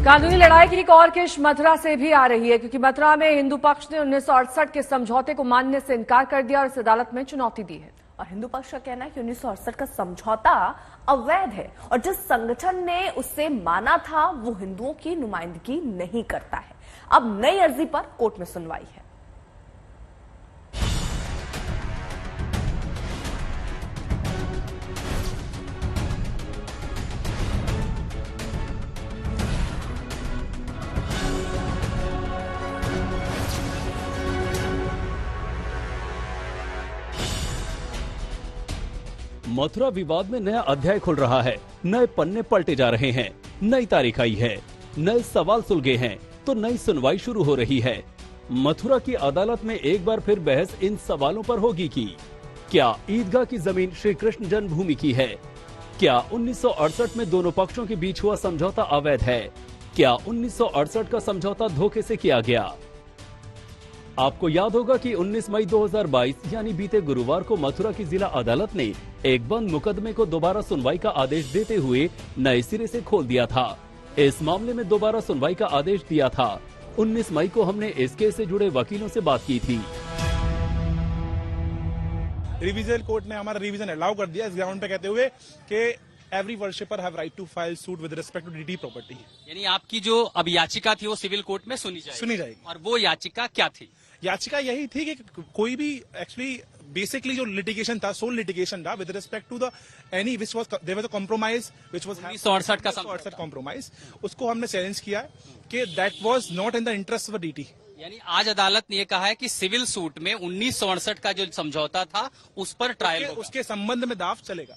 कानूनी लड़ाई की एक और किश मथुरा से भी आ रही है, क्योंकि मथुरा में हिंदू पक्ष ने 1968 के समझौते को मानने से इनकार कर दिया और इस अदालत में चुनौती दी है। और हिंदू पक्ष का कहना है कि 1968 का समझौता अवैध है और जिस संगठन ने उसे माना था वो हिंदुओं की नुमाइंदगी नहीं करता है। अब नई अर्जी पर कोर्ट में सुनवाई है। मथुरा विवाद में नया अध्याय खुल रहा है। नए पन्ने पलटे जा रहे हैं, नई तारीख आई है, नए सवाल सुलगे हैं तो नई सुनवाई शुरू हो रही है। मथुरा की अदालत में एक बार फिर बहस इन सवालों पर होगी कि क्या ईदगाह की जमीन श्री कृष्ण जन्मभूमि की है? क्या 1968 में दोनों पक्षों के बीच हुआ समझौता अवैध है? क्या 1968 का समझौता धोखे से किया गया? आपको याद होगा कि 19 मई 2022 यानी बीते गुरुवार को मथुरा की जिला अदालत ने एक बंद मुकदमे को दोबारा सुनवाई का आदेश देते हुए नए सिरे से खोल दिया था। इस मामले में दोबारा सुनवाई का आदेश दिया था। 19 मई को हमने इस केस से जुड़े वकीलों से बात की थी। रिवीजन कोर्ट ने हमारा रिवीजन अलाउ कर दिया इस ग्राउंड पे, कहते हुए कि every worshipper have right to file suit with respect to deity property. यानी आपकी जो अब याचिका थी वो सिविल कोर्ट में सुनी जाएगी। और वो याचिका क्या थी? याचिका यही थी कि कोई भी एक्चुअली बेसिकली जो लिटिगेशन था, सोल लिटिगेशन था with respect to the any which was there was a compromise which was 1968 का 1968 कॉम्प्रोमाइज, उसको हमने चैलेंज किया है कि that was not in the interest of deity. यानी आज अदालत ने ये कहा है कि सिविल सूट में 1968 का जो समझौता था उस पर ट्रायल होगा, उसके संबंध में दाव चलेगा।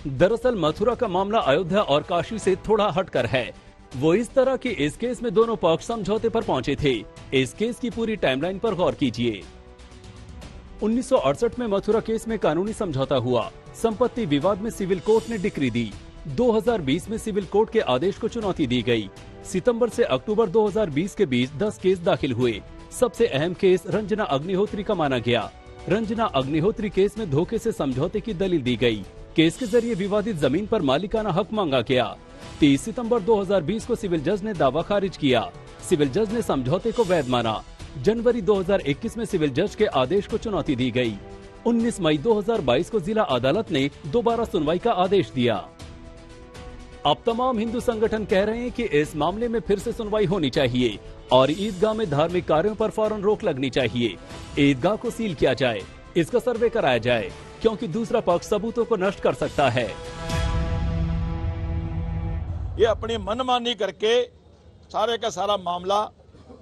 दरअसल मथुरा का मामला अयोध्या और काशी से थोड़ा हटकर है। वो इस तरह कि इस केस में दोनों पक्ष समझौते पर पहुंचे थे। इस केस की पूरी टाइमलाइन पर गौर कीजिए। 1968 में मथुरा केस में कानूनी समझौता हुआ। संपत्ति विवाद में सिविल कोर्ट ने डिक्री दी। 2020 में सिविल कोर्ट के आदेश को चुनौती दी गई। सितंबर से अक्टूबर 2020 के बीच 10 केस दाखिल हुए। सबसे अहम केस रंजना अग्निहोत्री का माना गया। रंजना अग्निहोत्री केस में धोखे से समझौते की दलील दी गई। केस के जरिए विवादित जमीन पर मालिकाना हक मांगा गया। 30 सितंबर 2020 को सिविल जज ने दावा खारिज किया। सिविल जज ने समझौते को वैध माना। जनवरी 2021 में सिविल जज के आदेश को चुनौती दी गई। 19 मई 2022 को जिला अदालत ने दोबारा सुनवाई का आदेश दिया। अब तमाम हिंदू संगठन कह रहे हैं कि इस मामले में फिर से सुनवाई होनी चाहिए और ईदगाह में धार्मिक कार्यों पर फौरन रोक लगनी चाहिए। ईदगाह को सील किया जाए, इसका सर्वे कराया जाए, क्योंकि दूसरा पक्ष सबूतों को नष्ट कर सकता है। ये अपनी मनमानी करके सारे का सारा मामला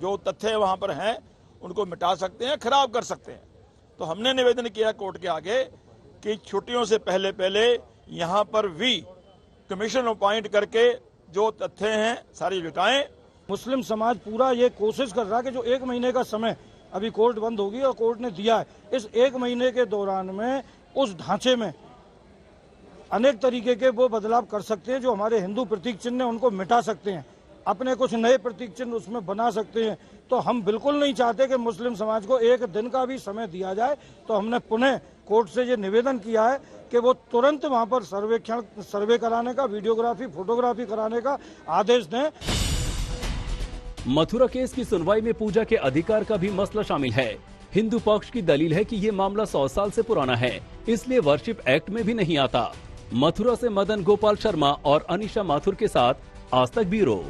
जो तथ्य वहां पर हैं उनको मिटा सकते हैं, खराब कर सकते हैं। तो हमने निवेदन किया कोर्ट के आगे कि छुट्टियों से पहले पहले यहां पर भी कमीशन अपॉइंट करके जो तथ्य हैं सारी जुटाएं। मुस्लिम समाज पूरा ये कोशिश कर रहा है कि जो 1 महीने का समय अभी कोर्ट बंद होगी और कोर्ट ने दिया है, इस 1 महीने के दौरान में उस ढांचे में अनेक तरीके के वो बदलाव कर सकते हैं। जो हमारे हिंदू प्रतीक चिन्ह हैं उनको मिटा सकते हैं, अपने कुछ नए प्रतीक चिन्ह उसमें बना सकते हैं। तो हम बिल्कुल नहीं चाहते कि मुस्लिम समाज को 1 दिन का भी समय दिया जाए। तो हमने पुनः कोर्ट से ये निवेदन किया है कि वो तुरंत वहां पर सर्वे कराने का, वीडियोग्राफी, फोटोग्राफी कराने का आदेश दें। मथुरा केस की सुनवाई में पूजा के अधिकार का भी मसला शामिल है। हिंदू पक्ष की दलील है कि ये मामला 100 साल से पुराना है, इसलिए वर्शिप एक्ट में भी नहीं आता। मथुरा से मदन गोपाल शर्मा और अनिशा माथुर के साथ आज तक ब्यूरो।